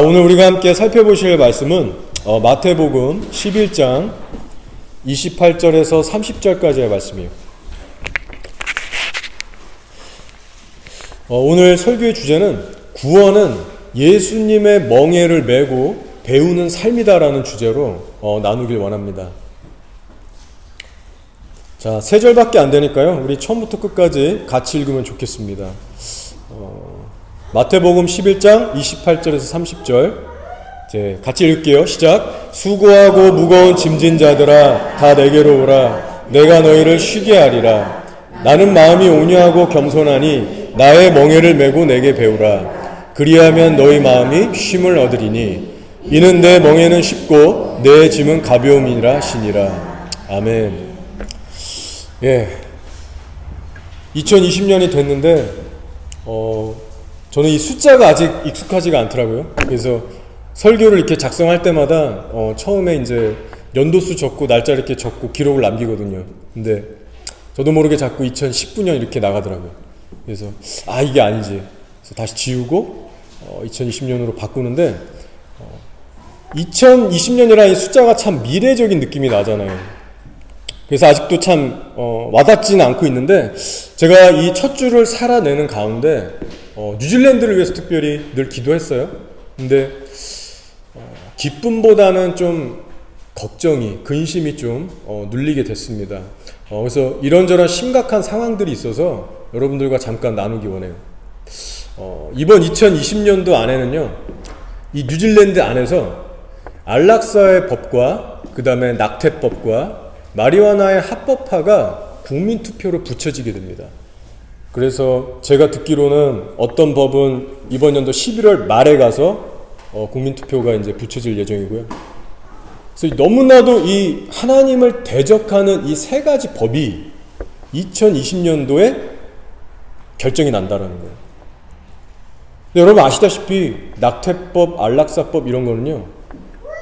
오늘 우리가 함께 살펴보실 말씀은 마태복음 11장 28절에서 30절까지의 말씀이에요. 오늘 설교의 주제는 구원은 예수님의 멍에를 메고 배우는 삶이다라는 주제로 나누길 원합니다. 자, 3절밖에 안 되니까요. 우리 처음부터 끝까지 같이 읽으면 좋겠습니다. 마태복음 11장 28절에서 30절 이제 같이 읽을게요. 시작. 수고하고 무거운 짐진 자들아 다 내게로 오라. 내가 너희를 쉬게 하리라. 나는 마음이 온유하고 겸손하니 나의 멍에를 메고 내게 배우라. 그리하면 너희 마음이 쉼을 얻으리니 이는 내 멍에는 쉽고 내 짐은 가벼움이라 하시니라. 아멘. 예, 2020년이 됐는데 저는 이 숫자가 아직 익숙하지가 않더라고요. 그래서 설교를 이렇게 작성할 때마다 처음에 이제 연도수 적고 날짜 이렇게 적고 기록을 남기거든요. 근데 저도 모르게 자꾸 2019년 이렇게 나가더라고요. 그래서 이게 아니지. 그래서 다시 지우고 2020년으로 바꾸는데 2020년이라는 이 숫자가 참 미래적인 느낌이 나잖아요. 그래서 아직도 참 와닿지는 않고 있는데 제가 이 첫 주를 살아내는 가운데 뉴질랜드를 위해서 특별히 늘 기도했어요. 근데 기쁨보다는 좀 걱정이, 근심이 좀 눌리게 됐습니다. 그래서 이런저런 심각한 상황들이 있어서 여러분들과 잠깐 나누기 원해요. 이번 2020년도 안에는요, 이 뉴질랜드 안에서 안락사의 법과 그 다음에 낙태법과 마리화나의 합법화가 국민투표로 붙여지게 됩니다. 그래서 제가 듣기로는 어떤 법은 이번 연도 11월 말에 가서 국민투표가 이제 붙여질 예정이고요. 그래서 너무나도 이 하나님을 대적하는 이 3가지 법이 2020년도에 결정이 난다라는 거예요. 근데 여러분 아시다시피 낙태법, 안락사법 이런 거는요,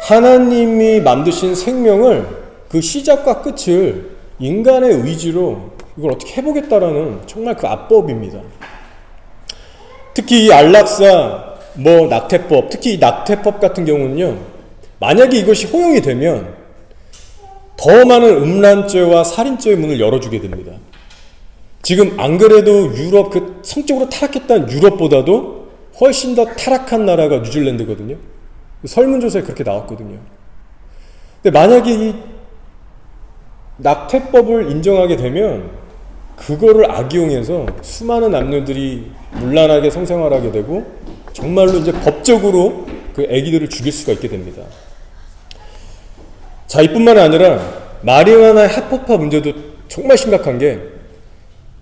하나님이 만드신 생명을 그 시작과 끝을 인간의 의지로 이걸 어떻게 해보겠다라는 정말 그 압법입니다. 특히 이 안락사, 낙태법, 특히 이 낙태법 같은 경우는요, 만약에 이것이 허용이 되면 더 많은 음란죄와 살인죄의 문을 열어주게 됩니다. 지금 안 그래도 유럽, 그 성적으로 타락했던 유럽보다도 훨씬 더 타락한 나라가 뉴질랜드거든요. 설문조사에 그렇게 나왔거든요. 근데 만약에 이 낙태법을 인정하게 되면 그거를 악용해서 수많은 남녀들이 문란하게 성생활하게 되고 정말로 이제 법적으로 그 아기들을 죽일 수가 있게 됩니다. 자, 이뿐만 아니라 마리화나의 합법화 문제도 정말 심각한 게,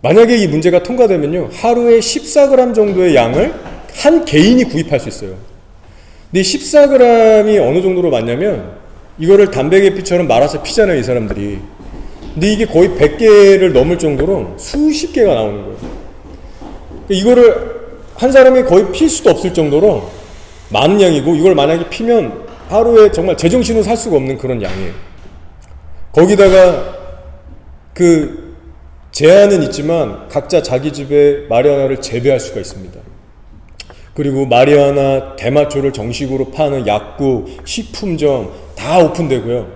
만약에 이 문제가 통과되면요, 하루에 14g 정도의 양을 한 개인이 구입할 수 있어요. 근데 14g이 어느 정도로 많냐면 이거를 담배계피처럼 말아서 피잖아요, 이 사람들이. 근데 이게 거의 100개를 넘을 정도로 수십 개가 나오는 거예요. 이거를 한 사람이 거의 필 수도 없을 정도로 많은 양이고, 이걸 만약에 피면 하루에 정말 제정신으로 살 수가 없는 그런 양이에요. 거기다가 그 제한은 있지만 각자 자기 집에 마리화나를 재배할 수가 있습니다. 그리고 마리화나, 대마초를 정식으로 파는 약국, 식품점 다 오픈되고요.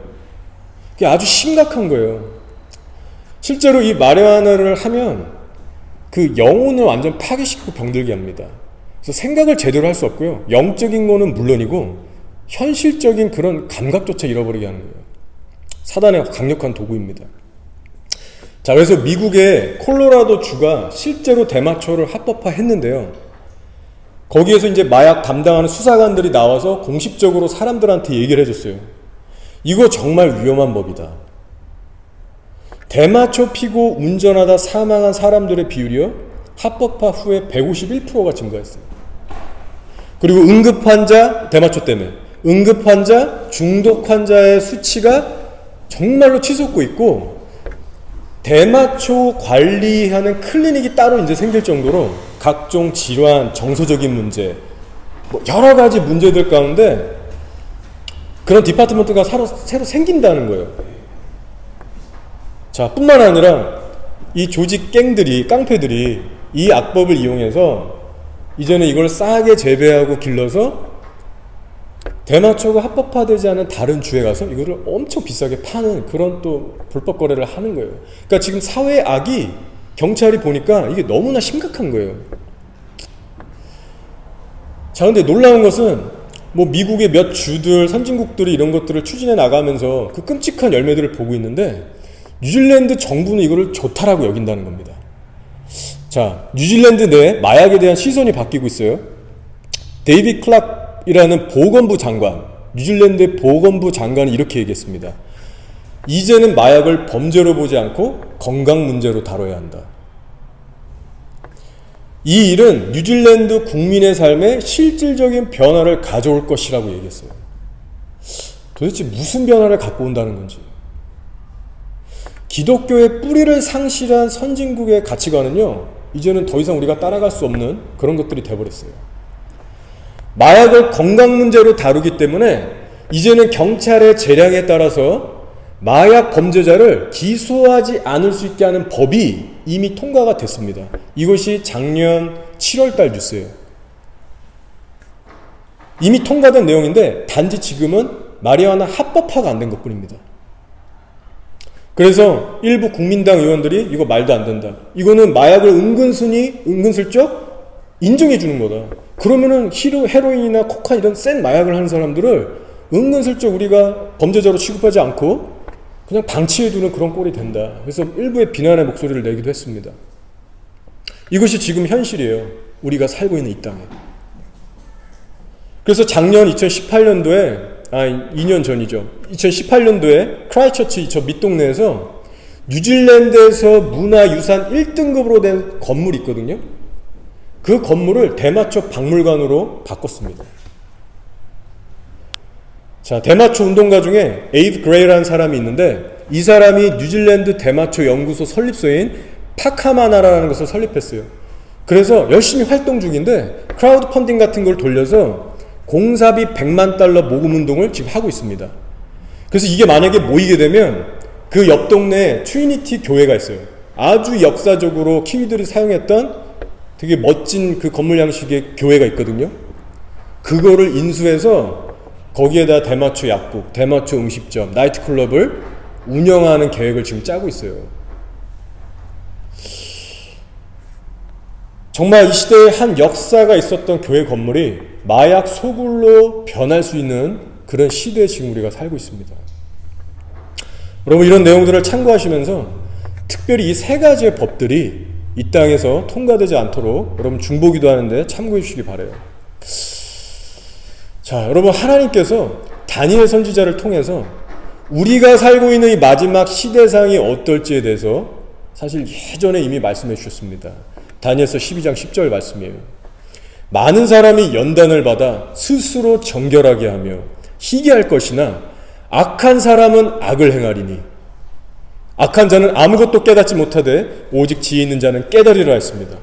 그게 아주 심각한 거예요. 실제로 이 마리화나를 하면 그 영혼을 완전 파괴시키고 병들게 합니다. 그래서 생각을 제대로 할 수 없고요. 영적인 거는 물론이고 현실적인 그런 감각조차 잃어버리게 하는 거예요. 사단의 강력한 도구입니다. 자, 그래서 미국의 콜로라도 주가 실제로 대마초를 합법화했는데요. 거기에서 이제 마약 담당하는 수사관들이 나와서 공식적으로 사람들한테 얘기를 해줬어요. 이거 정말 위험한 법이다. 대마초 피고 운전하다 사망한 사람들의 비율이요, 합법화 후에 151%가 증가했어요. 그리고 응급환자, 대마초 때문에 응급환자, 중독환자의 수치가 정말로 치솟고 있고, 대마초 관리하는 클리닉이 따로 이제 생길 정도로 각종 질환, 정서적인 문제, 여러 가지 문제들 가운데 그런 디파트먼트가 새로 생긴다는 거예요. 자, 뿐만 아니라 이 조직 갱들이, 깡패들이 이 악법을 이용해서 이제는 이걸 싸게 재배하고 길러서 대마초가 합법화되지 않은 다른 주에 가서 이거를 엄청 비싸게 파는 그런 또 불법 거래를 하는 거예요. 그러니까 지금 사회 악이 경찰이 보니까 이게 너무나 심각한 거예요. 자, 근데 놀라운 것은 뭐 미국의 몇 주들, 선진국들이 이런 것들을 추진해 나가면서 그 끔찍한 열매들을 보고 있는데 뉴질랜드 정부는 이거를 좋다라고 여긴다는 겁니다. 자, 뉴질랜드 내 마약에 대한 시선이 바뀌고 있어요. 데이비 클락이라는 보건부 장관, 뉴질랜드 보건부 장관이 이렇게 얘기했습니다. 이제는 마약을 범죄로 보지 않고 건강 문제로 다뤄야 한다. 이 일은 뉴질랜드 국민의 삶에 실질적인 변화를 가져올 것이라고 얘기했어요. 도대체 무슨 변화를 갖고 온다는 건지. 기독교의 뿌리를 상실한 선진국의 가치관은요, 이제는 더 이상 우리가 따라갈 수 없는 그런 것들이 돼버렸어요. 마약을 건강 문제로 다루기 때문에 이제는 경찰의 재량에 따라서 마약 범죄자를 기소하지 않을 수 있게 하는 법이 이미 통과가 됐습니다. 이것이 작년 7월달 뉴스예요. 이미 통과된 내용인데 단지 지금은 마리화나 합법화가 안 된 것뿐입니다. 그래서 일부 국민당 의원들이 이거 말도 안 된다. 이거는 마약을 은근슬쩍 인정해 주는 거다. 그러면은 헤로인이나 코카인 이런 센 마약을 하는 사람들을 은근슬쩍 우리가 범죄자로 취급하지 않고 그냥 방치해두는 그런 꼴이 된다. 그래서 일부의 비난의 목소리를 내기도 했습니다. 이것이 지금 현실이에요. 우리가 살고 있는 이 땅에. 그래서 작년 2018년도에 2년 전이죠. 2018년도에 크라이처치 저 밑동네에서 뉴질랜드에서 문화유산 1등급으로 된 건물이 있거든요. 그 건물을 대마초 박물관으로 바꿨습니다. 자, 대마초 운동가 중에 에이브 그레이라는 사람이 있는데 이 사람이 뉴질랜드 대마초 연구소 설립소인 파카마나라는 것을 설립했어요. 그래서 열심히 활동 중인데 크라우드 펀딩 같은 걸 돌려서 공사비 100만 달러 모금 운동을 지금 하고 있습니다. 그래서 이게 만약에 모이게 되면 그 옆 동네에 트리니티 교회가 있어요. 아주 역사적으로 키위들이 사용했던 되게 멋진 그 건물 양식의 교회가 있거든요. 그거를 인수해서 거기에다 대마초 약국, 대마초 음식점, 나이트클럽을 운영하는 계획을 지금 짜고 있어요. 정말 이 시대에 한 역사가 있었던 교회 건물이 마약 소굴로 변할 수 있는 그런 시대에 지금 우리가 살고 있습니다. 여러분, 이런 내용들을 참고하시면서 특별히 이 세 가지의 법들이 이 땅에서 통과되지 않도록 여러분 중보기도 하는데 참고해 주시기 바라요. 자, 여러분, 하나님께서 다니엘 선지자를 통해서 우리가 살고 있는 이 마지막 시대상이 어떨지에 대해서 사실 예전에 이미 말씀해 주셨습니다. 다니엘서 12장 10절 말씀이에요. 많은 사람이 연단을 받아 스스로 정결하게 하며 희귀할 것이나 악한 사람은 악을 행하리니 악한 자는 아무것도 깨닫지 못하되 오직 지혜 있는 자는 깨달으리라 했습니다.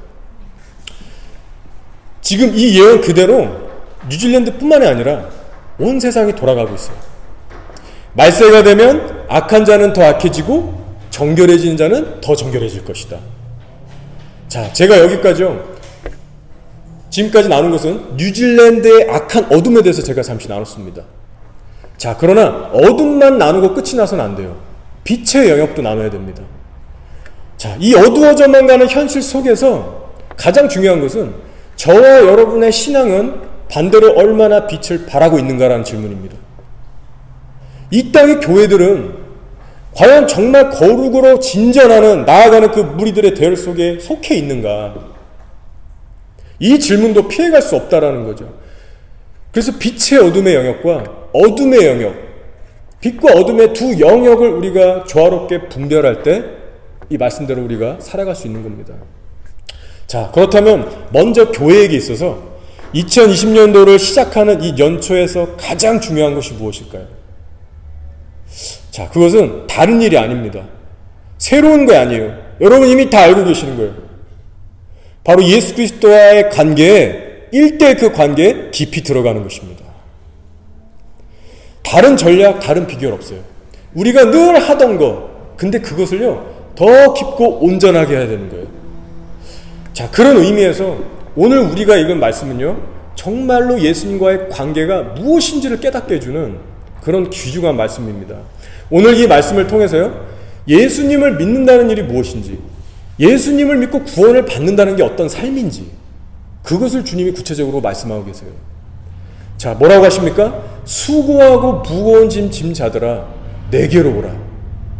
지금 이 예언 그대로 뉴질랜드뿐만이 아니라 온 세상이 돌아가고 있어요. 말세가 되면 악한 자는 더 악해지고 정결해지는 자는 더 정결해질 것이다. 자, 제가 여기까지요. 지금까지 나눈 것은 뉴질랜드의 악한 어둠에 대해서 제가 잠시 나눴습니다. 자, 그러나 어둠만 나누고 끝이 나서는 안 돼요. 빛의 영역도 나눠야 됩니다. 자, 이 어두워져만 가는 현실 속에서 가장 중요한 것은 저와 여러분의 신앙은 반대로 얼마나 빛을 발하고 있는가라는 질문입니다. 이 땅의 교회들은 과연 정말 거룩으로 진전하는 나아가는 그 무리들의 대열 속에 속해 있는가? 이 질문도 피해갈 수 없다라는 거죠. 그래서 빛의 어둠의 영역과 어둠의 영역, 빛과 어둠의 두 영역을 우리가 조화롭게 분별할 때 이 말씀대로 우리가 살아갈 수 있는 겁니다. 자, 그렇다면 먼저 교회에게 있어서 2020년도를 시작하는 이 연초에서 가장 중요한 것이 무엇일까요? 자, 그것은 다른 일이 아닙니다. 새로운 거 아니에요. 여러분 이미 다 알고 계시는 거예요. 바로 예수 그리스도와의 관계에 1대1 그 관계에 깊이 들어가는 것입니다. 다른 전략, 다른 비결 없어요. 우리가 늘 하던 거, 근데 그것을요 더 깊고 온전하게 해야 되는 거예요. 자, 그런 의미에서 오늘 우리가 읽은 말씀은요 정말로 예수님과의 관계가 무엇인지를 깨닫게 해주는 그런 귀중한 말씀입니다. 오늘 이 말씀을 통해서요, 예수님을 믿는다는 일이 무엇인지, 예수님을 믿고 구원을 받는다는 게 어떤 삶인지, 그것을 주님이 구체적으로 말씀하고 계세요. 자, 뭐라고 하십니까? 수고하고 무거운 짐 자들아, 내게로 오라.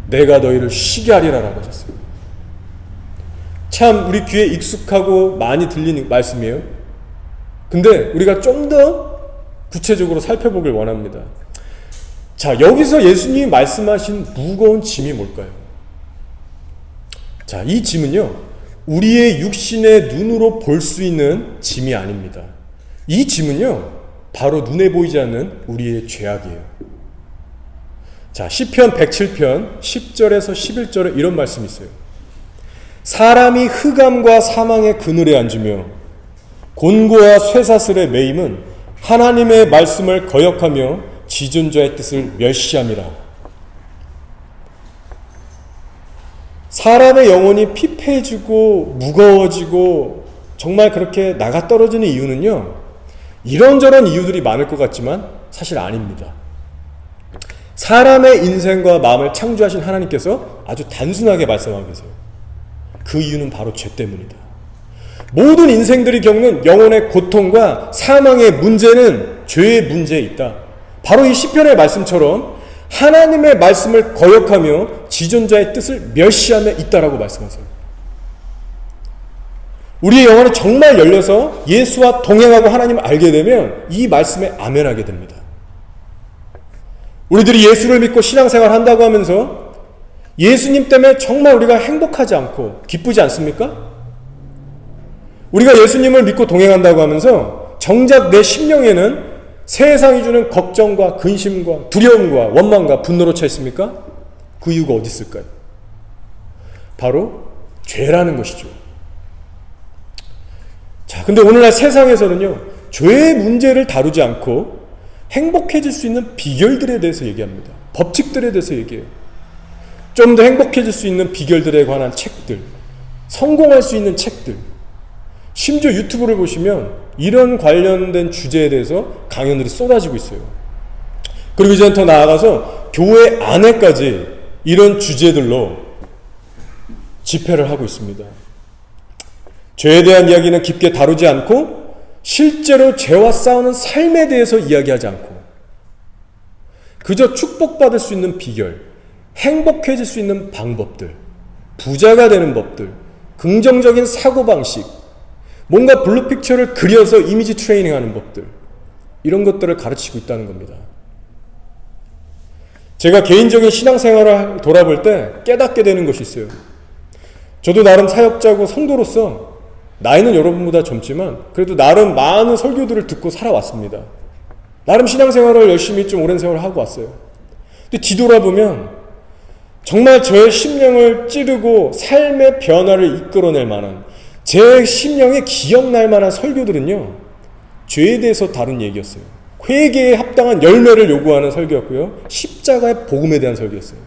내가 너희를 쉬게 하리라 라고 하셨어요. 참 우리 귀에 익숙하고 많이 들리는 말씀이에요. 근데 우리가 좀 더 구체적으로 살펴보길 원합니다. 자, 여기서 예수님이 말씀하신 무거운 짐이 뭘까요? 자, 이 짐은요, 우리의 육신의 눈으로 볼 수 있는 짐이 아닙니다. 이 짐은요, 바로 눈에 보이지 않는 우리의 죄악이에요. 자, 시편 107편 10절에서 11절에 이런 말씀이 있어요. 사람이 흑암과 사망의 그늘에 앉으며 곤고와 쇠사슬에 매임은 하나님의 말씀을 거역하며 지존자의 뜻을 멸시함이라. 사람의 영혼이 피폐해지고 무거워지고 정말 그렇게 나가 떨어지는 이유는요, 이런저런 이유들이 많을 것 같지만 사실 아닙니다. 사람의 인생과 마음을 창조하신 하나님께서 아주 단순하게 말씀하고 계세요. 그 이유는 바로 죄 때문이다. 모든 인생들이 겪는 영혼의 고통과 사망의 문제는 죄의 문제에 있다. 바로 이 시편의 말씀처럼 하나님의 말씀을 거역하며 지존자의 뜻을 멸시하며 있다라고 말씀하세요. 우리의 영혼이 정말 열려서 예수와 동행하고 하나님을 알게 되면 이 말씀에 아멘하게 됩니다. 우리들이 예수를 믿고 신앙생활 한다고 하면서 예수님 때문에 정말 우리가 행복하지 않고 기쁘지 않습니까? 우리가 예수님을 믿고 동행한다고 하면서 정작 내 심령에는 세상이 주는 걱정과 근심과 두려움과 원망과 분노로 차 있습니까? 그 이유가 어디 있을까요? 바로 죄라는 것이죠. 자, 근데 오늘날 세상에서는요, 죄의 문제를 다루지 않고 행복해질 수 있는 비결들에 대해서 얘기합니다. 법칙들에 대해서 얘기해요. 좀 더 행복해질 수 있는 비결들에 관한 책들, 성공할 수 있는 책들, 심지어 유튜브를 보시면 이런 관련된 주제에 대해서 강연들이 쏟아지고 있어요. 그리고 이제는 더 나아가서 교회 안에까지 이런 주제들로 집회를 하고 있습니다. 죄에 대한 이야기는 깊게 다루지 않고 실제로 죄와 싸우는 삶에 대해서 이야기하지 않고 그저 축복받을 수 있는 비결, 행복해질 수 있는 방법들, 부자가 되는 법들, 긍정적인 사고방식, 뭔가 블루픽처를 그려서 이미지 트레이닝하는 법들, 이런 것들을 가르치고 있다는 겁니다. 제가 개인적인 신앙생활을 돌아볼 때 깨닫게 되는 것이 있어요. 저도 나름 사역자고 성도로서 나이는 여러분보다 젊지만 그래도 나름 많은 설교들을 듣고 살아왔습니다. 나름 신앙생활을 열심히 좀 오랜 세월 하고 왔어요. 근데 뒤돌아보면 정말 저의 심령을 찌르고 삶의 변화를 이끌어낼 만한, 제 심령에 기억날 만한 설교들은요, 죄에 대해서 다룬 얘기였어요. 회개에 합당한 열매를 요구하는 설교였고요, 십자가의 복음에 대한 설교였어요.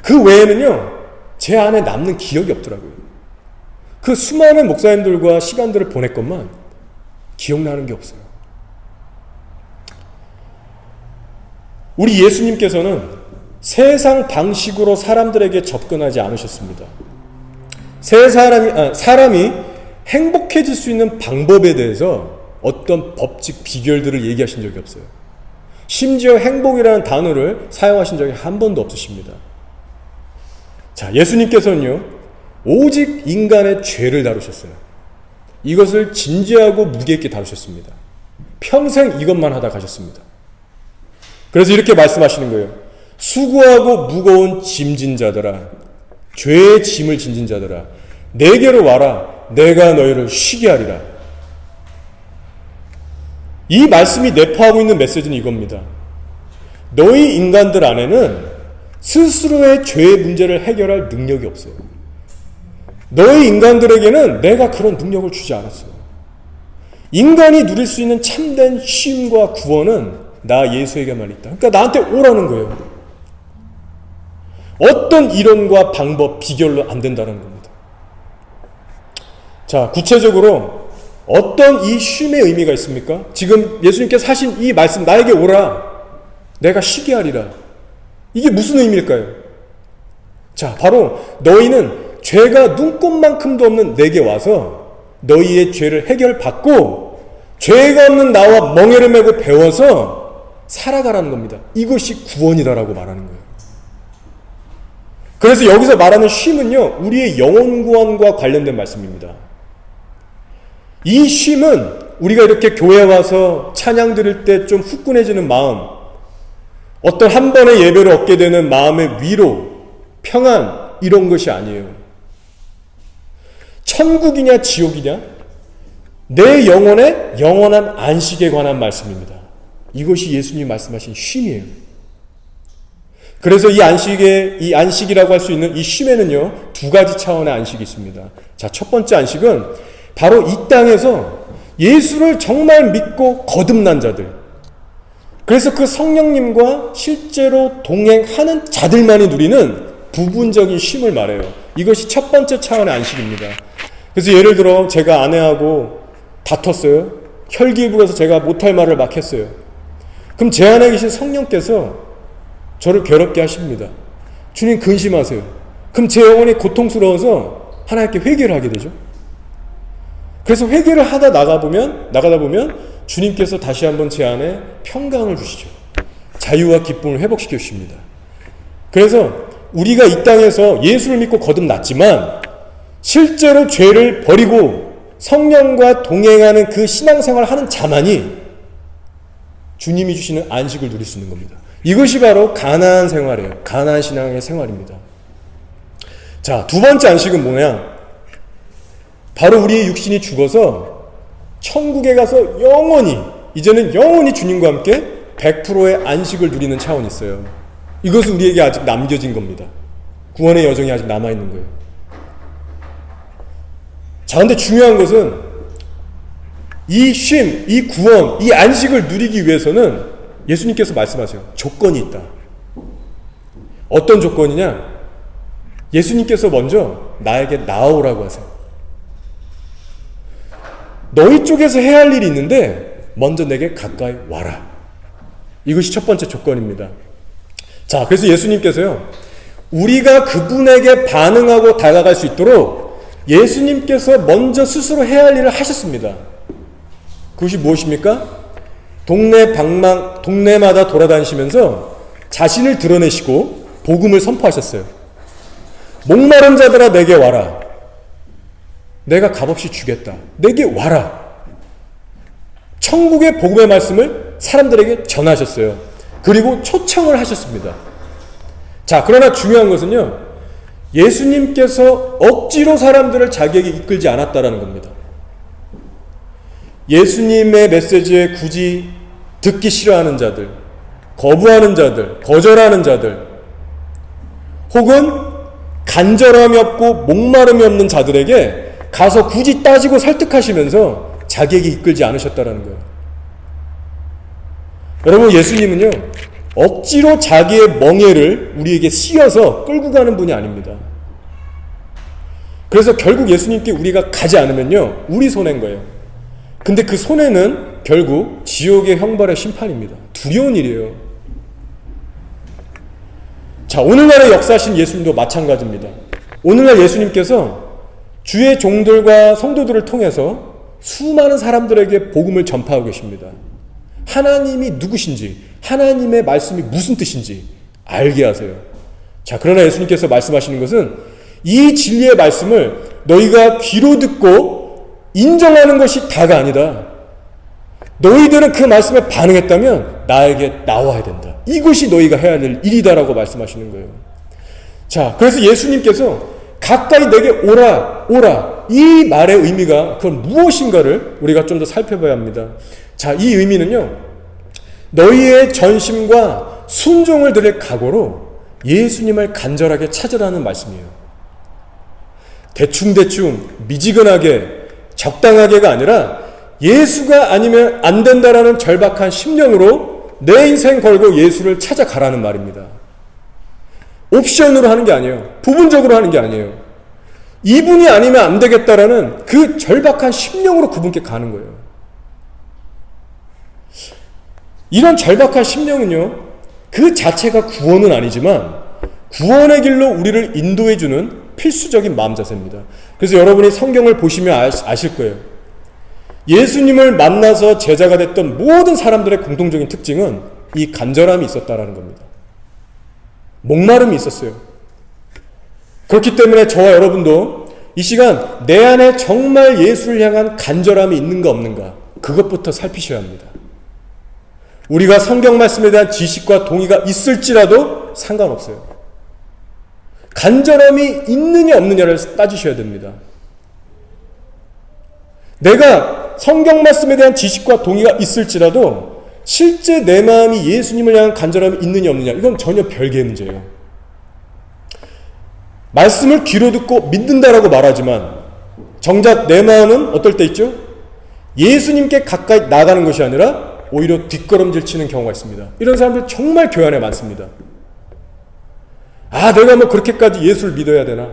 그 외에는요, 제 안에 남는 기억이 없더라고요. 그 수많은 목사님들과 시간들을 보냈건만 기억나는 게 없어요. 우리 예수님께서는 세상 방식으로 사람들에게 접근하지 않으셨습니다. 사람이 행복해질 수 있는 방법에 대해서 어떤 법칙 비결들을 얘기하신 적이 없어요. 심지어 행복이라는 단어를 사용하신 적이 한 번도 없으십니다. 자, 예수님께서는요, 오직 인간의 죄를 다루셨어요. 이것을 진지하고 무게 있게 다루셨습니다. 평생 이것만 하다 가셨습니다. 그래서 이렇게 말씀하시는 거예요. 수고하고 무거운 짐진 자들아, 죄의 짐을 진진 자들아, 내게로 와라. 내가 너희를 쉬게 하리라. 이 말씀이 내포하고 있는 메시지는 이겁니다. 너희 인간들 안에는 스스로의 죄의 문제를 해결할 능력이 없어요. 너희 인간들에게는 내가 그런 능력을 주지 않았어요. 인간이 누릴 수 있는 참된 쉼과 구원은 나 예수에게만 있다. 그러니까 나한테 오라는 거예요. 어떤 이론과 방법, 비결로 안 된다는 겁니다. 자, 구체적으로 어떤 이 쉼의 의미가 있습니까? 지금 예수님께서 하신 이 말씀, 나에게 오라, 내가 쉬게 하리라. 이게 무슨 의미일까요? 자, 바로 너희는 죄가 눈꼽만큼도 없는 내게 와서 너희의 죄를 해결받고 죄가 없는 나와 멍에를 메고 배워서 살아가라는 겁니다. 이것이 구원이다라고 말하는 거예요. 그래서 여기서 말하는 쉼은요, 우리의 영혼 구원과 관련된 말씀입니다. 이 쉼은 우리가 이렇게 교회 와서 찬양 드릴 때 좀 후끈해지는 마음, 어떤 한 번의 예배를 얻게 되는 마음의 위로, 평안, 이런 것이 아니에요. 천국이냐 지옥이냐? 내 영혼의 영원한 안식에 관한 말씀입니다. 이것이 예수님이 말씀하신 쉼이에요. 그래서 이 안식이라고 할 수 있는 이 쉼에는요, 두 가지 차원의 안식이 있습니다. 자, 첫 번째 안식은 바로 이 땅에서 예수를 정말 믿고 거듭난 자들, 그래서 그 성령님과 실제로 동행하는 자들만이 누리는 부분적인 쉼을 말해요. 이것이 첫 번째 차원의 안식입니다. 그래서 예를 들어 제가 아내하고 다퉜어요. 혈기부어서 제가 못할 말을 막 했어요. 그럼 제 안에 계신 성령께서 저를 괴롭게 하십니다. 주님 근심하세요. 그럼 제 영혼이 고통스러워서 하나님께 회개를 하게 되죠. 그래서 회개를 하다 나가다 보면 주님께서 다시 한번 제 안에 평강을 주시죠. 자유와 기쁨을 회복시켜 주십니다. 그래서 우리가 이 땅에서 예수를 믿고 거듭났지만 실제로 죄를 버리고 성령과 동행하는 그 신앙생활을 하는 자만이 주님이 주시는 안식을 누릴 수 있는 겁니다. 이것이 바로 가나안 생활이에요. 가나안 신앙의 생활입니다. 자, 두 번째 안식은 뭐냐? 바로 우리의 육신이 죽어서 천국에 가서 이제는 영원히 주님과 함께 100%의 안식을 누리는 차원이 있어요. 이것은 우리에게 아직 남겨진 겁니다. 구원의 여정이 아직 남아있는 거예요. 자, 근데 중요한 것은 이 쉼, 이 구원, 이 안식을 누리기 위해서는 예수님께서 말씀하세요. 조건이 있다. 어떤 조건이냐? 예수님께서 먼저 나에게 나오라고 하세요. 너희 쪽에서 해야 할 일이 있는데 먼저 내게 가까이 와라. 이것이 첫 번째 조건입니다. 자, 그래서 예수님께서요, 우리가 그분에게 반응하고 다가갈 수 있도록 예수님께서 먼저 스스로 해야 할 일을 하셨습니다. 그것이 무엇입니까? 동네마다 돌아다니시면서 자신을 드러내시고 복음을 선포하셨어요. 목마른 자들아 내게 와라. 내가 값없이 주겠다. 내게 와라. 천국의 복음의 말씀을 사람들에게 전하셨어요. 그리고 초청을 하셨습니다. 자, 그러나 중요한 것은요, 예수님께서 억지로 사람들을 자기에게 이끌지 않았다라는 겁니다. 예수님의 메시지에 굳이 듣기 싫어하는 자들, 거부하는 자들, 거절하는 자들, 혹은 간절함이 없고 목마름이 없는 자들에게 가서 굳이 따지고 설득하시면서 자기에게 이끌지 않으셨다라는 거예요. 여러분, 예수님은요, 억지로 자기의 멍에를 우리에게 씌워서 끌고 가는 분이 아닙니다. 그래서 결국 예수님께 우리가 가지 않으면요, 우리 손해인 거예요. 근데 그 손해는 결국 지옥의 형벌의 심판입니다. 두려운 일이에요. 자, 오늘날의 역사하신 예수님도 마찬가지입니다. 오늘날 예수님께서 주의 종들과 성도들을 통해서 수많은 사람들에게 복음을 전파하고 계십니다. 하나님이 누구신지, 하나님의 말씀이 무슨 뜻인지 알게 하세요. 자, 그러나 예수님께서 말씀하시는 것은 이 진리의 말씀을 너희가 귀로 듣고 인정하는 것이 다가 아니다. 너희들은 그 말씀에 반응했다면 나에게 나와야 된다. 이것이 너희가 해야 될 일이다라고 말씀하시는 거예요. 자, 그래서 예수님께서 가까이 내게 오라, 오라. 이 말의 의미가 그건 무엇인가를 우리가 좀 더 살펴봐야 합니다. 자, 이 의미는요, 너희의 전심과 순종을 드릴 각오로 예수님을 간절하게 찾으라는 말씀이에요. 대충 미지근하게 적당하게가 아니라 예수가 아니면 안 된다라는 절박한 심령으로 내 인생 걸고 예수를 찾아가라는 말입니다. 옵션으로 하는 게 아니에요. 부분적으로 하는 게 아니에요. 이분이 아니면 안 되겠다라는 그 절박한 심령으로 그분께 가는 거예요. 이런 절박한 심령은요, 그 자체가 구원은 아니지만 구원의 길로 우리를 인도해주는 필수적인 마음 자세입니다. 그래서 여러분이 성경을 보시면 아실 거예요. 예수님을 만나서 제자가 됐던 모든 사람들의 공통적인 특징은 이 간절함이 있었다라는 겁니다. 목마름이 있었어요. 그렇기 때문에 저와 여러분도 이 시간 내 안에 정말 예수를 향한 간절함이 있는가 없는가, 그것부터 살피셔야 합니다. 우리가 성경 말씀에 대한 지식과 동의가 있을지라도 상관없어요. 간절함이 있느냐 없느냐를 따지셔야 됩니다. 내가 성경 말씀에 대한 지식과 동의가 있을지라도 실제 내 마음이 예수님을 향한 간절함이 있느냐 없느냐, 이건 전혀 별개의 문제예요. 말씀을 귀로 듣고 믿는다라고 말하지만 정작 내 마음은 어떨 때 있죠? 예수님께 가까이 나가는 것이 아니라 오히려 뒷걸음질 치는 경우가 있습니다. 이런 사람들 정말 교회 안에 많습니다. 아, 내가 뭐 그렇게까지 예수를 믿어야 되나?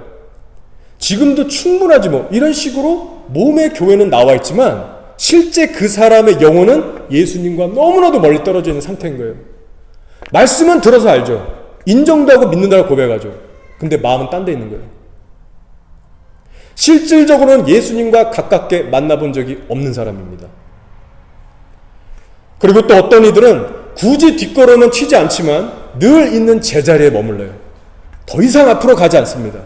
지금도 충분하지 뭐. 이런 식으로 몸의 교회는 나와 있지만 실제 그 사람의 영혼은 예수님과 너무나도 멀리 떨어져 있는 상태인 거예요. 말씀은 들어서 알죠. 인정도 하고 믿는다고 고백하죠. 근데 마음은 딴 데 있는 거예요. 실질적으로는 예수님과 가깝게 만나본 적이 없는 사람입니다. 그리고 또 어떤 이들은 굳이 뒷걸음은 치지 않지만 늘 있는 제자리에 머물러요. 더 이상 앞으로 가지 않습니다.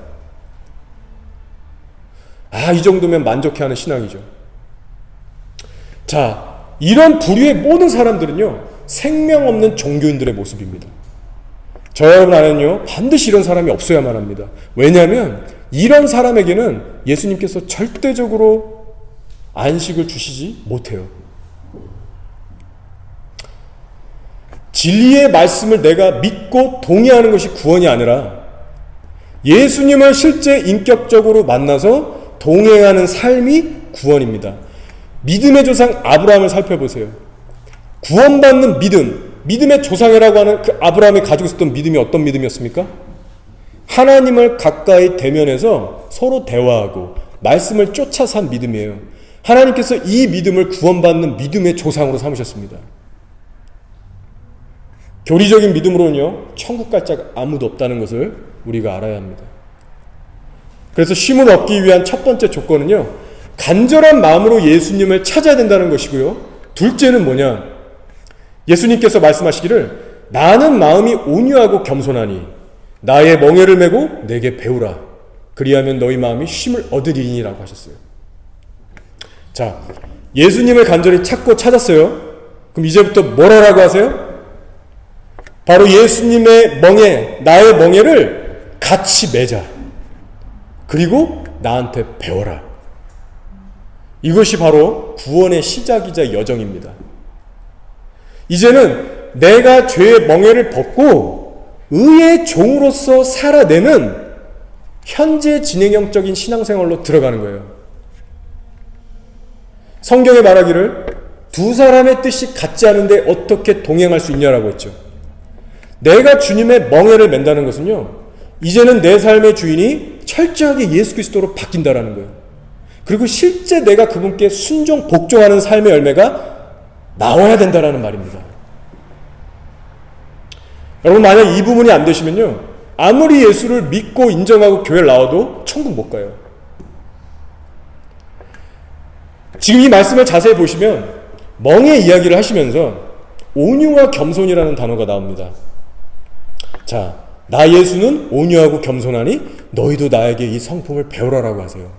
아, 이 정도면 만족해하는 신앙이죠. 자, 이런 부류의 모든 사람들은요, 생명 없는 종교인들의 모습입니다. 저 여러분 안에는요, 반드시 이런 사람이 없어야만 합니다. 왜냐하면 이런 사람에게는 예수님께서 절대적으로 안식을 주시지 못해요. 진리의 말씀을 내가 믿고 동의하는 것이 구원이 아니라 예수님을 실제 인격적으로 만나서 동행하는 삶이 구원입니다. 믿음의 조상 아브라함을 살펴보세요. 구원받는 믿음, 믿음의 조상이라고 하는 그 아브라함이 가지고 있었던 믿음이 어떤 믿음이었습니까? 하나님을 가까이 대면해서 서로 대화하고 말씀을 쫓아 산 믿음이에요. 하나님께서 이 믿음을 구원받는 믿음의 조상으로 삼으셨습니다. 교리적인 믿음으로는요, 천국 갈 자가 아무도 없다는 것을 우리가 알아야 합니다. 그래서 쉼을 얻기 위한 첫 번째 조건은요, 간절한 마음으로 예수님을 찾아야 된다는 것이고요. 둘째는 뭐냐? 예수님께서 말씀하시기를 나는 마음이 온유하고 겸손하니 나의 멍에를 메고 내게 배우라. 그리하면 너희 마음이 쉼을 얻으리니라고 하셨어요. 자, 예수님을 간절히 찾고 찾았어요. 그럼 이제부터 뭘 하라고 하세요? 바로 예수님의 멍에, 나의 멍에를 같이 매자. 그리고 나한테 배워라. 이것이 바로 구원의 시작이자 여정입니다. 이제는 내가 죄의 멍에를 벗고 의의 종으로서 살아내는 현재 진행형적인 신앙생활로 들어가는 거예요. 성경에 말하기를 두 사람의 뜻이 같지 않은데 어떻게 동행할 수 있냐라고 했죠. 내가 주님의 멍에를 맨다는 것은요, 이제는 내 삶의 주인이 철저하게 예수 그리스도로 바뀐다라는 거예요. 그리고 실제 내가 그분께 순종, 복종하는 삶의 열매가 나와야 된다라는 말입니다. 여러분, 만약 이 부분이 안 되시면요, 아무리 예수를 믿고 인정하고 교회를 나와도 천국 못 가요. 지금 이 말씀을 자세히 보시면 멍의 이야기를 하시면서 온유와 겸손이라는 단어가 나옵니다. 자, 나 예수는 온유하고 겸손하니 너희도 나에게 이 성품을 배우라라고 하세요.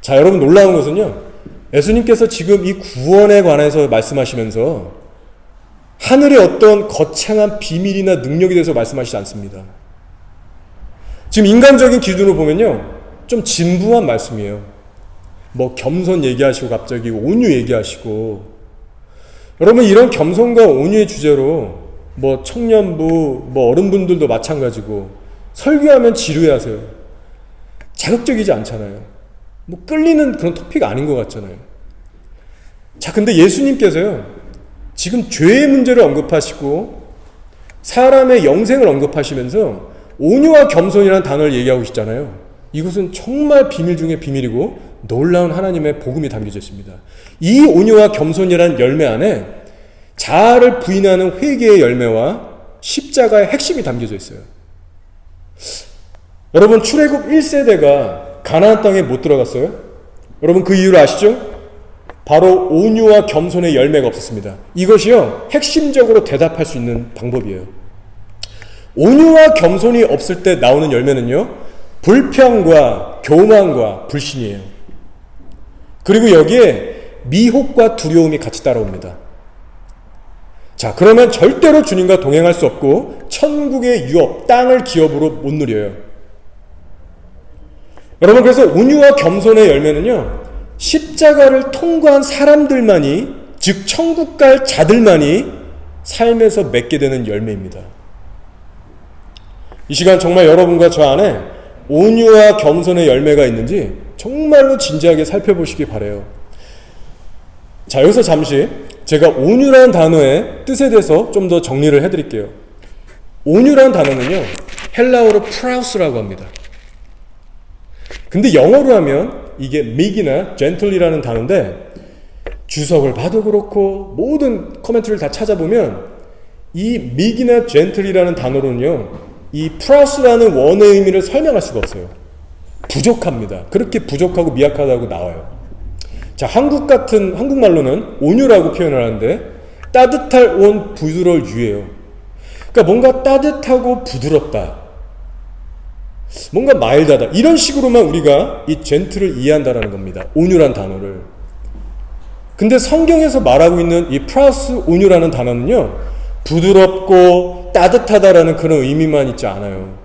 자, 여러분, 놀라운 것은요, 예수님께서 지금 이 구원에 관해서 말씀하시면서 하늘의 어떤 거창한 비밀이나 능력에 대해서 말씀하시지 않습니다. 지금 인간적인 기준으로 보면요, 좀 진부한 말씀이에요. 뭐 겸손 얘기하시고 갑자기 온유 얘기하시고. 여러분, 이런 겸손과 온유의 주제로 뭐 청년부, 뭐 어른분들도 마찬가지고 설교하면 지루해하세요. 자극적이지 않잖아요. 뭐 끌리는 그런 토픽 아닌 것 같잖아요. 자, 근데 예수님께서요, 지금 죄의 문제를 언급하시고 사람의 영생을 언급하시면서 온유와 겸손이라는 단어를 얘기하고 계시잖아요. 이것은 정말 비밀 중에 비밀이고 놀라운 하나님의 복음이 담겨져 있습니다. 이 온유와 겸손이라는 열매 안에 자아를 부인하는 회개의 열매와 십자가의 핵심이 담겨져 있어요. 여러분, 출애굽 1세대가 가나안 땅에 못 들어갔어요? 여러분, 그 이유를 아시죠? 바로 온유와 겸손의 열매가 없었습니다. 이것이요, 핵심적으로 대답할 수 있는 방법이에요. 온유와 겸손이 없을 때 나오는 열매는요, 불평과 교만과 불신이에요. 그리고 여기에 미혹과 두려움이 같이 따라옵니다. 자, 그러면 절대로 주님과 동행할 수 없고 천국의 유업, 땅을 기업으로 못 누려요. 여러분, 그래서 온유와 겸손의 열매는요, 십자가를 통과한 사람들만이, 즉 천국 갈 자들만이 삶에서 맺게 되는 열매입니다. 이 시간 정말 여러분과 저 안에 온유와 겸손의 열매가 있는지 정말로 진지하게 살펴보시기 바라요. 자, 여기서 잠시 제가 온유라는 단어의 뜻에 대해서 좀 더 정리를 해드릴게요. 온유라는 단어는요, 헬라어로 프라우스라고 합니다. 근데 영어로 하면 이게 meek이나 gentle이라는 단어인데, 주석을 봐도 그렇고 모든 커멘트를 다 찾아보면 이 meek이나 gentle이라는 단어로는요, 이 프라우스라는 원어의 의미를 설명할 수가 없어요. 부족합니다. 그렇게 부족하고 미약하다고 나와요. 자, 한국말로는 온유라고 표현을 하는데, 따뜻할 온, 부드러울 유예요. 그러니까 뭔가 따뜻하고 부드럽다, 뭔가 마일드하다, 이런 식으로만 우리가 이 젠틀을 이해한다라는 겁니다. 온유란 단어를. 근데 성경에서 말하고 있는 이 프라우스 온유라는 단어는요, 부드럽고 따뜻하다라는 그런 의미만 있지 않아요.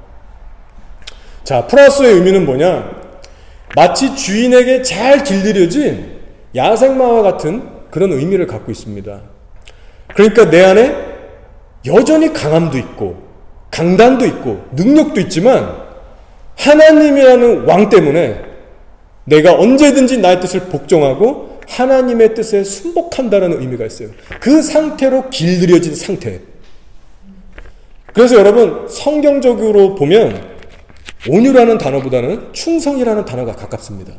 자, 프라우스의 의미는 뭐냐? 마치 주인에게 잘 길들여진 야생마와 같은 그런 의미를 갖고 있습니다. 그러니까 내 안에 여전히 강함도 있고 강단도 있고 능력도 있지만 하나님이라는 왕 때문에 내가 언제든지 나의 뜻을 복종하고 하나님의 뜻에 순복한다는 의미가 있어요. 그 상태로 길들여진 상태. 그래서 여러분, 성경적으로 보면 온유라는 단어보다는 충성이라는 단어가 가깝습니다.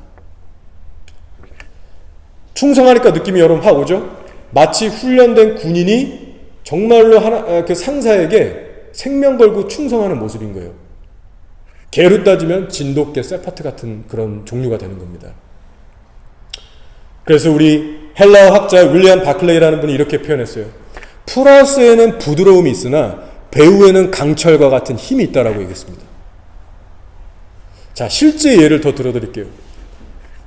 충성하니까 느낌이 여러분 확 오죠? 마치 훈련된 군인이 정말로 그 상사에게 생명 걸고 충성하는 모습인 거예요. 개로 따지면 진돗개, 세파트 같은 그런 종류가 되는 겁니다. 그래서 우리 헬라어 학자 윌리엄 바클레이라는 분이 이렇게 표현했어요. 프라우스에는 부드러움이 있으나 배후에는 강철과 같은 힘이 있다라고 얘기했습니다. 자, 실제 예를 더 들어드릴게요.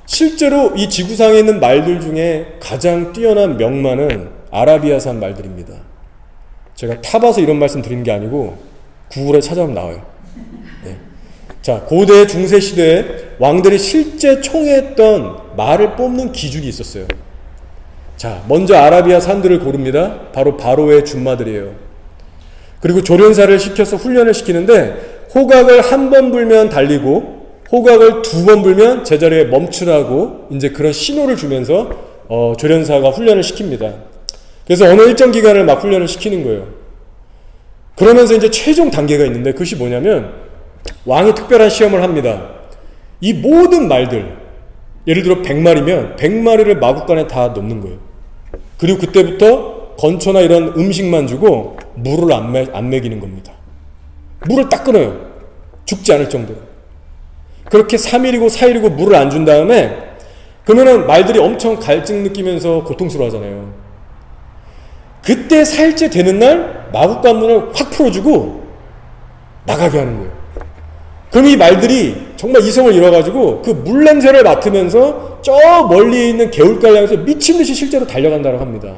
실제로 이 지구상에 있는 말들 중에 가장 뛰어난 명마는 아라비아산 말들입니다. 제가 타봐서 이런 말씀 드리는 게 아니고 구글에 찾아보면 나와요. 네. 자, 고대 중세 시대에 왕들이 실제 총애했던 말을 뽑는 기준이 있었어요. 자, 먼저 아라비아 산들을 고릅니다. 바로 바로의 준마들이에요. 그리고 조련사를 시켜서 훈련을 시키는데, 호각을 한 번 불면 달리고 호각을 두 번 불면 제자리에 멈추라고 이제 그런 신호를 주면서 조련사가 훈련을 시킵니다. 그래서 어느 일정 기간을 막 훈련을 시키는 거예요. 그러면서 이제 최종 단계가 있는데, 그것이 뭐냐면 왕이 특별한 시험을 합니다. 이 모든 말들, 예를 들어 100마리면 100마리를 마구간에 다 넣는 거예요. 그리고 그때부터 건초나 이런 음식만 주고 물을 안 먹이는 겁니다. 물을 딱 끊어요. 죽지 않을 정도로. 그렇게 3일이고 4일이고 물을 안 준 다음에, 그러면은 말들이 엄청 갈증 느끼면서 고통스러워하잖아요. 그때 4일째 되는 날 마구간문을 확 풀어주고 나가게 하는 거예요. 그럼 이 말들이 정말 이성을 잃어가지고 그 물 냄새를 맡으면서 저 멀리 있는 개울가를 향해서 미친듯이 실제로 달려간다고 합니다.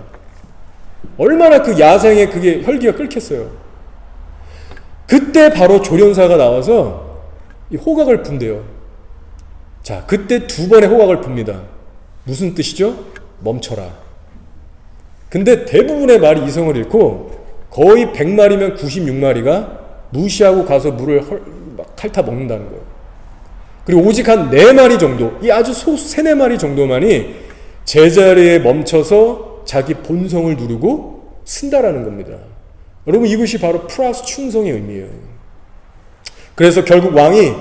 얼마나 그 야생에 그게 혈기가 끓겠어요. 그때 바로 조련사가 나와서 이 호각을 분대요. 자, 그때 두 번의 호각을 붑니다. 무슨 뜻이죠? 멈춰라. 근데 대부분의 말이 이성을 잃고 거의 100마리면 96마리가 무시하고 가서 물을 핥아 먹는다는 거예요. 그리고 오직 한 4마리 정도, 이 아주 소수 3, 4마리 정도만이 제자리에 멈춰서 자기 본성을 누르고 쓴다라는 겁니다. 여러분, 이것이 바로 프라우스 충성의 의미예요. 그래서 결국 왕이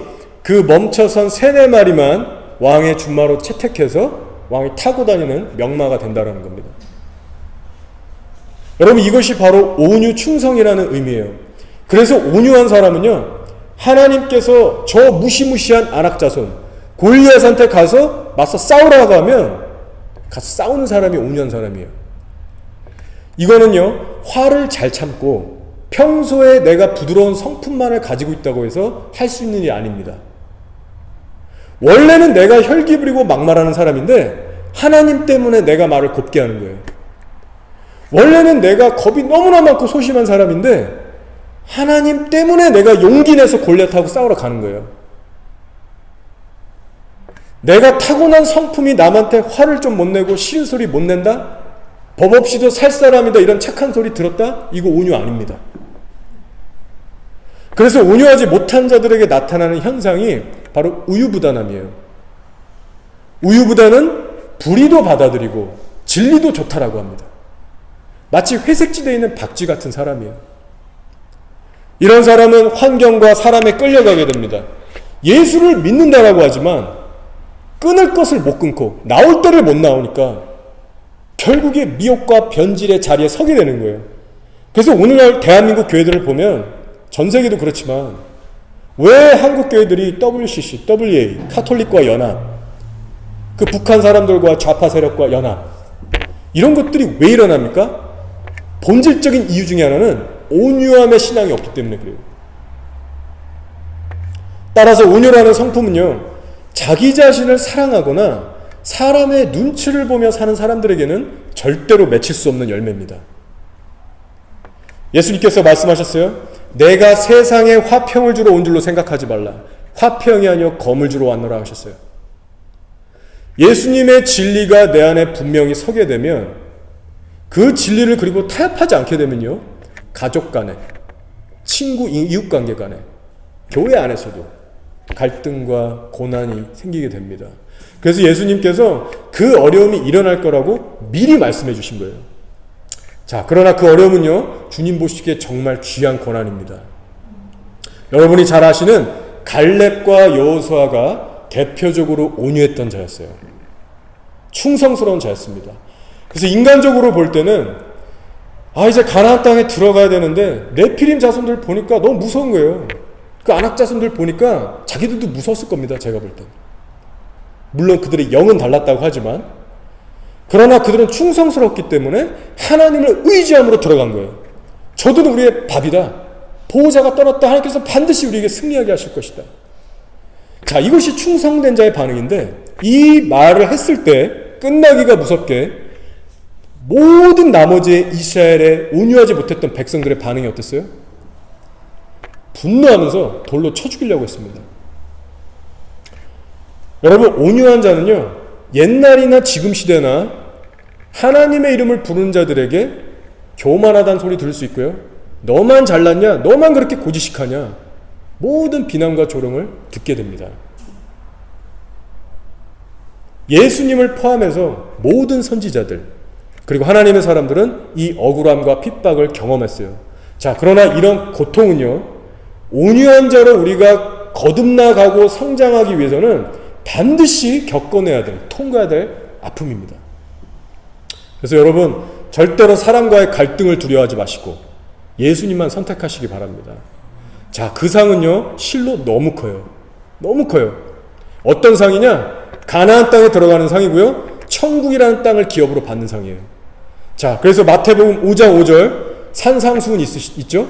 그 멈춰선 3-4마리만 왕의 준마로 채택해서 왕이 타고 다니는 명마가 된다는 겁니다. 여러분, 이것이 바로 온유 충성이라는 의미예요. 그래서 온유한 사람은요, 하나님께서 저 무시무시한 안악자손 골리앗한테 가서 맞서 싸우라고 하면 가서 싸우는 사람이 온유한 사람이에요. 이거는요, 화를 잘 참고 평소에 내가 부드러운 성품만을 가지고 있다고 해서 할 수 있는 일이 아닙니다. 원래는 내가 혈기 부리고 막말하는 사람인데 하나님 때문에 내가 말을 곱게 하는 거예요. 원래는 내가 겁이 너무나 많고 소심한 사람인데 하나님 때문에 내가 용기 내서 골리앗하고 싸우러 가는 거예요. 내가 타고난 성품이 남한테 화를 좀 못 내고 싫은 소리 못 낸다? 법 없이도 살 사람이다, 이런 착한 소리 들었다? 이거 온유 아닙니다. 그래서 온유하지 못한 자들에게 나타나는 현상이 바로 우유부단함이에요. 우유부단은 불의도 받아들이고 진리도 좋다라고 합니다. 마치 회색지대에 있는 박쥐 같은 사람이에요. 이런 사람은 환경과 사람에 끌려가게 됩니다. 예수를 믿는다라고 하지만 끊을 것을 못 끊고 나올 때를 못 나오니까 결국에 미혹과 변질의 자리에 서게 되는 거예요. 그래서 오늘날 대한민국 교회들을 보면 전 세계도 그렇지만 왜 한국 교회들이 WCC, WA, 카톨릭과 연합, 그 북한 사람들과 좌파 세력과 연합, 이런 것들이 왜 일어납니까? 본질적인 이유 중에 하나는 온유함의 신앙이 없기 때문에 그래요. 따라서 온유라는 성품은요, 자기 자신을 사랑하거나 사람의 눈치를 보며 사는 사람들에게는 절대로 맺힐 수 없는 열매입니다. 예수님께서 말씀하셨어요. 내가 세상에 화평을 주러 온 줄로 생각하지 말라. 화평이 아니요 검을 주러 왔노라 하셨어요. 예수님의 진리가 내 안에 분명히 서게 되면 그 진리를 그리고 타협하지 않게 되면요, 가족 간에, 친구, 이웃관계 간에, 교회 안에서도 갈등과 고난이 생기게 됩니다. 그래서 예수님께서 그 어려움이 일어날 거라고 미리 말씀해 주신 거예요. 자, 그러나 그 어려움은요, 주님 보시기에 정말 귀한 고난입니다. 여러분이 잘 아시는 갈렙과 여호수아가 대표적으로 온유했던 자였어요. 충성스러운 자였습니다. 그래서 인간적으로 볼 때는 이제 가나안 땅에 들어가야 되는데 네피림 자손들 보니까 너무 무서운 거예요. 그 안악 자손들 보니까 자기들도 무서웠을 겁니다. 제가 볼 때. 물론 그들의 영은 달랐다고 하지만, 그러나 그들은 충성스럽기 때문에 하나님을 의지함으로 들어간 거예요. 저들은 우리의 밥이다, 보호자가 떠났다, 하나님께서 반드시 우리에게 승리하게 하실 것이다. 자, 이것이 충성된 자의 반응인데, 이 말을 했을 때 끝나기가 무섭게 모든 나머지 이스라엘의 온유하지 못했던 백성들의 반응이 어땠어요? 분노하면서 돌로 쳐 죽이려고 했습니다. 여러분, 온유한 자는요, 옛날이나 지금 시대나 하나님의 이름을 부르는 자들에게 교만하다는 소리 들을 수 있고요, 너만 잘났냐, 너만 그렇게 고지식하냐, 모든 비난과 조롱을 듣게 됩니다. 예수님을 포함해서 모든 선지자들, 그리고 하나님의 사람들은 이 억울함과 핍박을 경험했어요. 자, 그러나 이런 고통은요, 온유한 자로 우리가 거듭나가고 성장하기 위해서는 반드시 겪어내야 될, 통과해야 될 아픔입니다. 그래서 여러분, 절대로 사람과의 갈등을 두려워하지 마시고 예수님만 선택하시기 바랍니다. 자, 그 상은요, 실로 너무 커요. 너무 커요. 어떤 상이냐? 가나안 땅에 들어가는 상이고요, 천국이라는 땅을 기업으로 받는 상이에요. 자, 그래서 마태복음 5장 5절 산상수훈 있죠?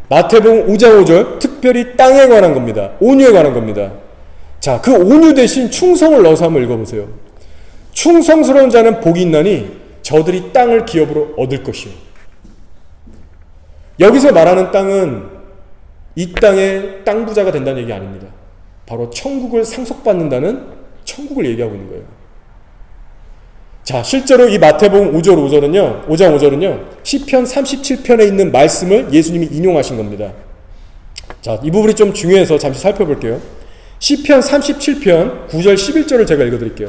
마태복음 5장 5절 특별히 땅에 관한 겁니다. 온유에 관한 겁니다. 자, 그 온유 대신 충성을 넣어서 한번 읽어보세요. 충성스러운 자는 복이 있나니 저들이 땅을 기업으로 얻을 것이요. 여기서 말하는 땅은 이 땅의 땅 부자가 된다는 얘기 아닙니다. 바로 천국을 상속받는다는 천국을 얘기하고 있는 거예요. 자, 실제로 이 마태복음 5장 5절은요, 시편 37편에 있는 말씀을 예수님이 인용하신 겁니다. 자, 이 부분이 좀 중요해서 잠시 살펴볼게요. 시편 37편 9절 11절을 제가 읽어드릴게요.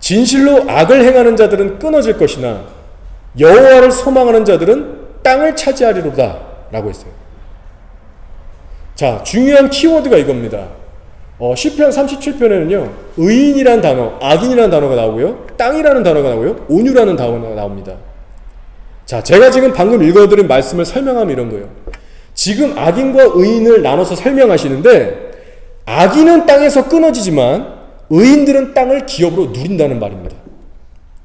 진실로 악을 행하는 자들은 끊어질 것이나 여호와를 소망하는 자들은 땅을 차지하리로다 라고 했어요. 자, 중요한 키워드가 이겁니다. 시편 37편에는요 의인이라는 단어, 악인이라는 단어가 나오고요, 땅이라는 단어가 나오고요, 온유라는 단어가 나옵니다. 자, 제가 지금 방금 읽어드린 말씀을 설명하면 이런 거예요. 지금 악인과 의인을 나눠서 설명하시는데 악인은 땅에서 끊어지지만 의인들은 땅을 기업으로 누린다는 말입니다.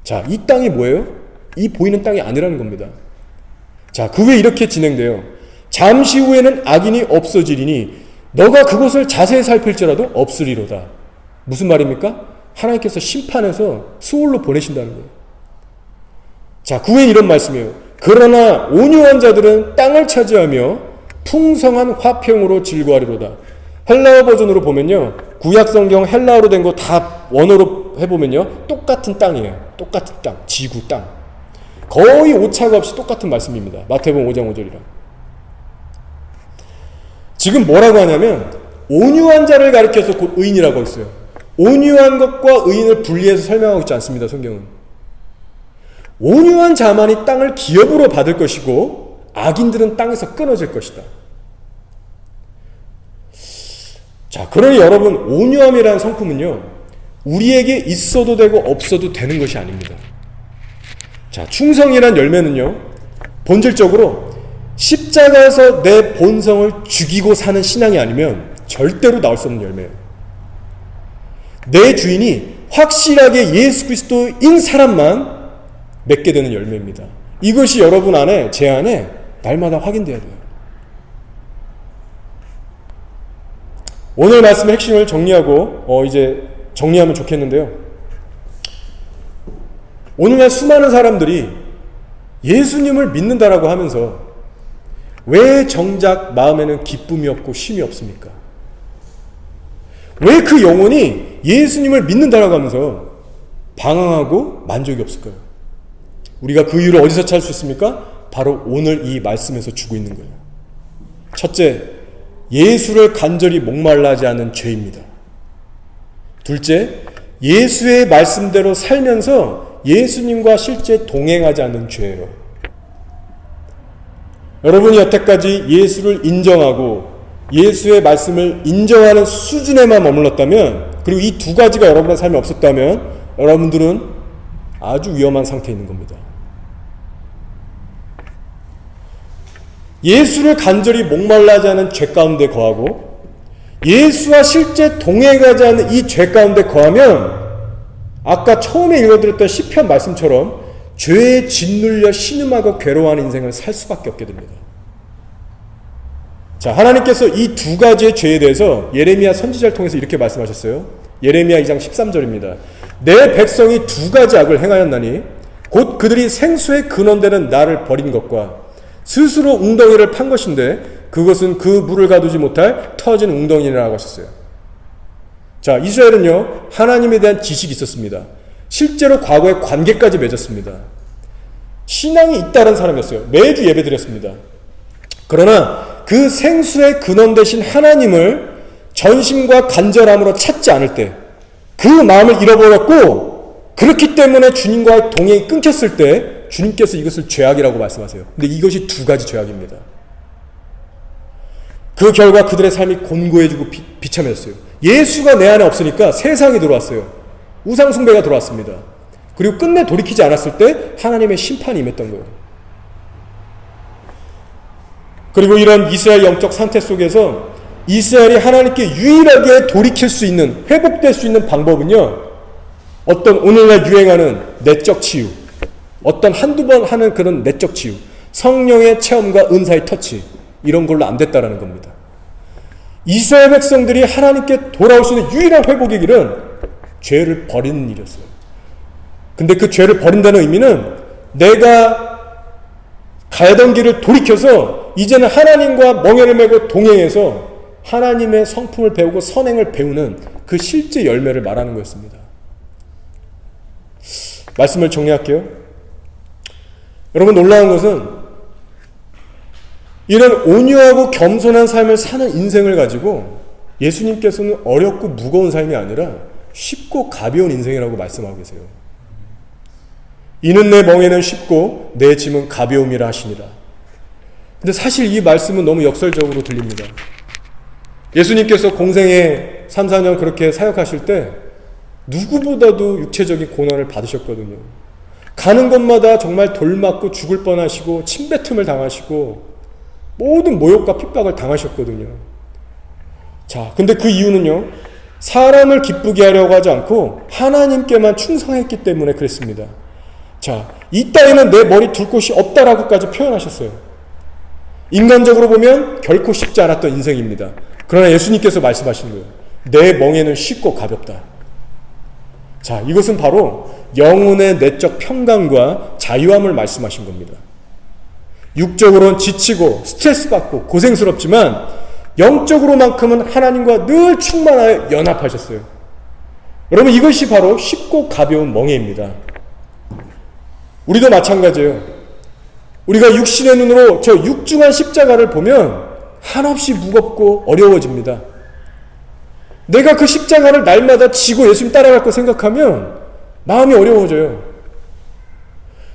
자, 이 땅이 뭐예요? 이 보이는 땅이 아니라는 겁니다. 자, 그 후에 이렇게 진행돼요. 잠시 후에는 악인이 없어지리니 너가 그곳을 자세히 살필지라도 없으리로다. 무슨 말입니까? 하나님께서 심판해서 수월로 보내신다는 거예요. 자, 그 후에 이런 말씀이에요. 그러나 온유한 자들은 땅을 차지하며 풍성한 화평으로 즐거워하리로다. 헬라어 버전으로 보면요, 구약성경 헬라어로 된 거 다 원어로 해보면요 똑같은 땅이에요. 똑같은 땅, 지구 땅. 거의 오차가 없이 똑같은 말씀입니다. 마태복음 5장 5절이랑. 지금 뭐라고 하냐면 온유한 자를 가리켜서 곧 의인이라고 했어요. 온유한 것과 의인을 분리해서 설명하고 있지 않습니다. 성경은. 온유한 자만이 땅을 기업으로 받을 것이고 악인들은 땅에서 끊어질 것이다. 자, 그러니 여러분, 온유함이라는 성품은요 우리에게 있어도 되고 없어도 되는 것이 아닙니다. 자, 충성이란 열매는요 본질적으로 십자가에서 내 본성을 죽이고 사는 신앙이 아니면 절대로 나올 수 없는 열매예요. 내 주인이 확실하게 예수 그리스도인 사람만 맺게 되는 열매입니다. 이것이 여러분 안에, 제 안에 날마다 확인돼야 돼요. 오늘 말씀의 핵심을 정리하고 이제 정리하면 좋겠는데요. 오늘날 수많은 사람들이 예수님을 믿는다라고 하면서 왜 정작 마음에는 기쁨이 없고 쉼이 없습니까? 왜 그 영혼이 예수님을 믿는다라고 하면서 방황하고 만족이 없을까요? 우리가 그 이유를 어디서 찾을 수 있습니까? 바로 오늘 이 말씀에서 주고 있는 거예요. 첫째, 예수를 간절히 목말라 하지 않은 죄입니다. 둘째, 예수의 말씀대로 살면서 예수님과 실제 동행하지 않는 죄예요. 여러분이 여태까지 예수를 인정하고 예수의 말씀을 인정하는 수준에만 머물렀다면, 그리고 이 두 가지가 여러분의 삶에 없었다면 여러분들은 아주 위험한 상태에 있는 겁니다. 예수를 간절히 목말라하지 않은 죄 가운데 거하고 예수와 실제 동행하지 않는 이 죄 가운데 거하면 아까 처음에 읽어드렸던 시편 말씀처럼 죄에 짓눌려 신음하고 괴로워하는 인생을 살 수밖에 없게 됩니다. 자, 하나님께서 이 두 가지의 죄에 대해서 예레미야 선지자를 통해서 이렇게 말씀하셨어요. 예레미야 2장 13절입니다. 내 백성이 두 가지 악을 행하였나니 곧 그들이 생수의 근원되는 나를 버린 것과 스스로 웅덩이를 판 것인데 그것은 그 물을 가두지 못할 터진 웅덩이라고 하셨어요. 자, 이스라엘은요 하나님에 대한 지식이 있었습니다. 실제로 과거에 관계까지 맺었습니다. 신앙이 잇따른 사람이었어요. 매주 예배 드렸습니다. 그러나 그 생수의 근원 되신 하나님을 전심과 간절함으로 찾지 않을 때 그 마음을 잃어버렸고, 그렇기 때문에 주님과의 동행이 끊겼을 때 주님께서 이것을 죄악이라고 말씀하세요. 근데 이것이 두 가지 죄악입니다. 그 결과 그들의 삶이 곤고해지고 비참해졌어요. 예수가 내 안에 없으니까 세상이 들어왔어요. 우상숭배가 들어왔습니다. 그리고 끝내 돌이키지 않았을 때 하나님의 심판이 임했던 거예요. 그리고 이런 이스라엘 영적 상태 속에서 이스라엘이 하나님께 유일하게 돌이킬 수 있는, 회복될 수 있는 방법은요, 어떤 오늘날 유행하는 내적 치유, 어떤 한두 번 하는 그런 내적 치유, 성령의 체험과 은사의 터치, 이런 걸로 안 됐다라는 겁니다. 이스라엘 백성들이 하나님께 돌아올 수 있는 유일한 회복의 길은 죄를 버리는 일이었어요. 근데 그 죄를 버린다는 의미는 내가 가야던 길을 돌이켜서 이제는 하나님과 멍에를 메고 동행해서 하나님의 성품을 배우고 선행을 배우는 그 실제 열매를 말하는 거였습니다. 말씀을 정리할게요. 여러분, 놀라운 것은 이런 온유하고 겸손한 삶을 사는 인생을 가지고 예수님께서는 어렵고 무거운 삶이 아니라 쉽고 가벼운 인생이라고 말씀하고 계세요. 이는 내 멍에는 쉽고 내 짐은 가벼움이라 하시니라. 근데 사실 이 말씀은 너무 역설적으로 들립니다. 예수님께서 공생에 3, 4년 그렇게 사역하실 때 누구보다도 육체적인 고난을 받으셨거든요. 가는 곳마다 정말 돌 맞고 죽을 뻔하시고 침뱉음을 당하시고 모든 모욕과 핍박을 당하셨거든요. 자, 근데 그 이유는요, 사람을 기쁘게 하려고 하지 않고 하나님께만 충성했기 때문에 그랬습니다. 자, 이 따위는 내 머리 둘 곳이 없다라고까지 표현하셨어요. 인간적으로 보면 결코 쉽지 않았던 인생입니다. 그러나 예수님께서 말씀하시는 거예요. 내 멍에는 쉽고 가볍다. 자, 이것은 바로 영혼의 내적 평강과 자유함을 말씀하신 겁니다. 육적으로는 지치고 스트레스 받고 고생스럽지만 영적으로만큼은 하나님과 늘 충만하여 연합하셨어요. 여러분, 이것이 바로 쉽고 가벼운 멍에입니다. 우리도 마찬가지예요. 우리가 육신의 눈으로 저 육중한 십자가를 보면 한없이 무겁고 어려워집니다. 내가 그 십자가를 날마다 지고 예수님 따라갈 거 생각하면 마음이 어려워져요.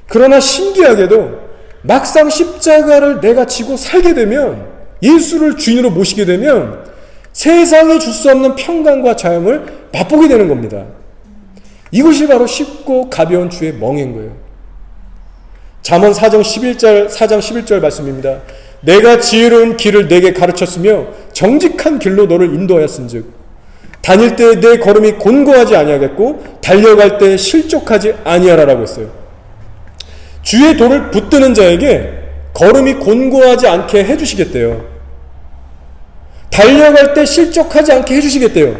그러나 신기하게도 막상 십자가를 내가 지고 살게 되면, 예수를 주인으로 모시게 되면 세상이 줄 수 없는 평강과 자유를 맛보게 되는 겁니다. 이것이 바로 쉽고 가벼운 주의 멍인 거예요. 잠언 4장 11절 말씀입니다. 내가 지혜로운 길을 내게 가르쳤으며 정직한 길로 너를 인도하였은즉 다닐 때 내 걸음이 곤고하지 아니하겠고 달려갈 때 실족하지 아니하라라고 했어요. 주의 도를 붙드는 자에게 걸음이 곤고하지 않게 해주시겠대요. 달려갈 때 실족하지 않게 해주시겠대요.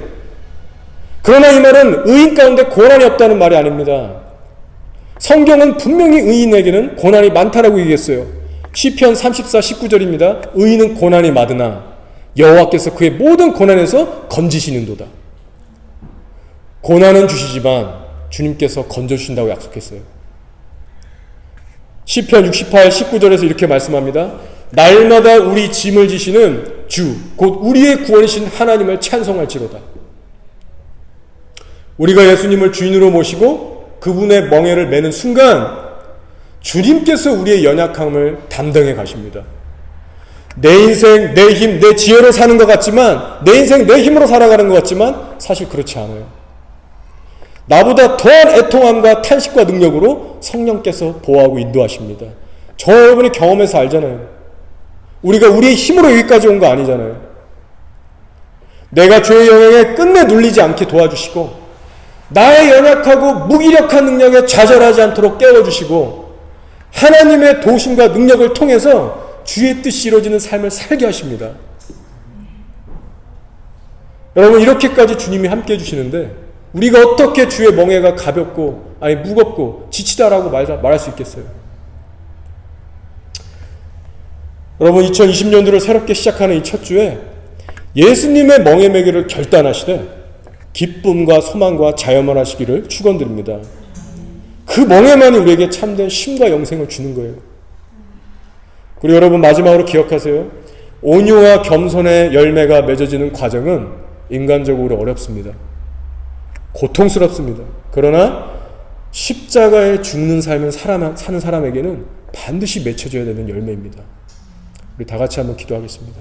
그러나 이 말은 의인 가운데 고난이 없다는 말이 아닙니다. 성경은 분명히 의인에게는 고난이 많다라고 얘기했어요. 시편 34, 19절입니다. 의인은 고난이 많으나 여호와께서 그의 모든 고난에서 건지시는도다. 고난은 주시지만 주님께서 건져주신다고 약속했어요. 시편 68, 19절에서 이렇게 말씀합니다. 날마다 우리 짐을 지시는 주, 곧 우리의 구원이신 하나님을 찬송할지로다. 우리가 예수님을 주인으로 모시고 그분의 멍에를 매는 순간 주님께서 우리의 연약함을 담당해 가십니다. 내 인생, 내 힘, 내 지혜로 사는 것 같지만, 내 인생 내 힘으로 살아가는 것 같지만 사실 그렇지 않아요. 나보다 더한 애통함과 탄식과 능력으로 성령께서 보호하고 인도하십니다. 저 여러분이 경험해서 알잖아요. 우리가 우리의 힘으로 여기까지 온 거 아니잖아요. 내가 죄의 영향에 끝내 눌리지 않게 도와주시고 나의 연약하고 무기력한 능력에 좌절하지 않도록 깨워주시고 하나님의 도우심과 능력을 통해서 주의 뜻이 이루어지는 삶을 살게 하십니다. 여러분, 이렇게까지 주님이 함께 해주시는데 우리가 어떻게 주의 멍에가 가볍고 무겁고 지치다라고 말할 수 있겠어요? 여러분, 2020년도를 새롭게 시작하는 이 첫 주에 예수님의 멍에 매기를 결단하시되 기쁨과 소망과 자유만 하시기를 축원드립니다. 그 멍에만이 우리에게 참된 쉼과 영생을 주는 거예요. 그리고 여러분, 마지막으로 기억하세요. 온유와 겸손의 열매가 맺어지는 과정은 인간적으로 어렵습니다. 고통스럽습니다. 그러나 십자가에 죽는 삶을 사는 사람에게는 반드시 맺혀져야 되는 열매입니다. 우리 다 같이 한번 기도하겠습니다.